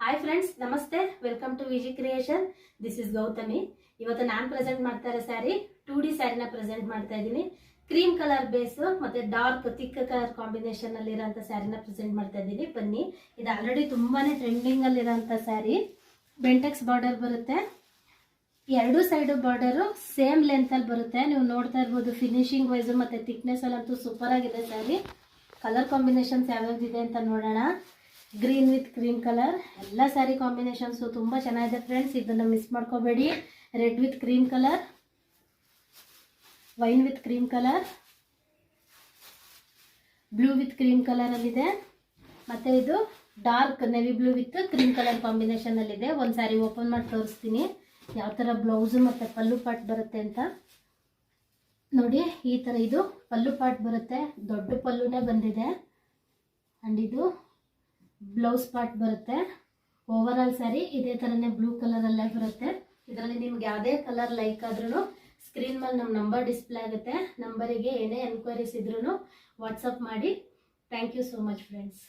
Hi friends, ನಮಸ್ತೆ. Welcome to Viji creation. This is Gautami. ಇವತ್ತು ನಾನು ಪ್ರೆಸೆಂಟ್ ಮಾಡ್ತಾ ಇರೋ ಸ್ಯಾರಿ 2D ಸ್ಯಾರಿನ ಪ್ರೆಸೆಂಟ್ ಮಾಡ್ತಾ ಇದ್ದೀನಿ. ಕ್ರೀಮ್ ಕಲರ್ ಬೇಸ್ ಮತ್ತೆ ಡಾರ್ಕ್ ತಿಕ್ ಕಲರ್ ಕಾಂಬಿನೇಷನ್ ಅಲ್ಲಿ ಇರೋಂಥ ಸ್ಯಾರಿನ ಪ್ರೆಸೆಂಟ್ ಮಾಡ್ತಾ ಇದ್ದೀನಿ. ಬನ್ನಿ, ಇದು ಆಲ್ರೆಡಿ ತುಂಬಾನೇ ಟ್ರೆಂಡಿಂಗ್ ಅಲ್ಲಿ ಇರೋಂಥ ಸ್ಯಾರಿ. ಬೆಂಟೆಕ್ಸ್ ಬಾರ್ಡರ್ ಬರುತ್ತೆ, ಎರಡು ಸೈಡ್ ಬಾರ್ಡರ್ ಸೇಮ್ ಲೆಂತ್ ಅಲ್ಲಿ ಬರುತ್ತೆ. ನೀವು ನೋಡ್ತಾ ಇರ್ಬೋದು ಫಿನಿಶಿಂಗ್ ವೈಸ್ ಮತ್ತೆ ಥಿಕ್ನೆಸ್ ಅಲ್ಲಂತೂ ಸೂಪರ್ ಆಗಿದೆ ಸ್ಯಾರಿ. ಕಲರ್ ಕಾಂಬಿನೇಷನ್ಸ್ ಯಾವ್ಯಾವ್ದಿದೆ ಅಂತ ನೋಡೋಣ. ಗ್ರೀನ್ ವಿತ್ ಕ್ರೀಮ್ ಕಲರ್, ಎಲ್ಲ ಸ್ಯಾರಿ ಕಾಂಬಿನೇಷನ್ಸು ತುಂಬ ಚೆನ್ನಾಗಿದೆ ಫ್ರೆಂಡ್ಸ್, ಇದನ್ನು ಮಿಸ್ ಮಾಡ್ಕೋಬೇಡಿ. Red with cream colour, wine with cream colour, blue with cream ಕಲರಲ್ಲಿದೆ. ಮತ್ತು ಇದು dark navy blue with cream colour ಕಾಂಬಿನೇಷನಲ್ಲಿದೆ. ಒಂದು ಸ್ಯಾರಿ ಓಪನ್ ಮಾಡಿ ತೋರಿಸ್ತೀನಿ ಯಾವ ಥರ ಬ್ಲೌಸು ಮತ್ತು ಪಲ್ಲು ಪಾರ್ಟ್ ಬರುತ್ತೆ ಅಂತ. ನೋಡಿ, ಈ ಥರ ಇದು ಪಲ್ಲು ಪಾರ್ಟ್ ಬರುತ್ತೆ, ದೊಡ್ಡ ಪಲ್ಲುನೇ ಬಂದಿದೆ. ಆ್ಯಂಡ್ ಇದು ಬ್ಲೌಸ್ ಪಾರ್ಟ್ ಬರುತ್ತೆ. ಓವರ್ ಆಲ್ ಸ್ಯಾರಿ ಇದೇ ಥರನೇ ಬ್ಲೂ ಕಲರಲ್ಲೇ ಬರುತ್ತೆ. ಇದರಲ್ಲಿ ನಿಮ್ಗೆ ಯಾವುದೇ ಕಲರ್ ಲೈಕ್ ಆದ್ರೂ ಸ್ಕ್ರೀನ್ ಮೇಲೆ ನಮ್ಮ ನಂಬರ್ ಡಿಸ್ಪ್ಲೇ ಆಗುತ್ತೆ. ನಂಬರಿಗೆ ಏನೇ ಎನ್ಕ್ವೈರೀಸ್ ಇದ್ರೂ ವಾಟ್ಸಪ್ ಮಾಡಿ. Thank you so much friends.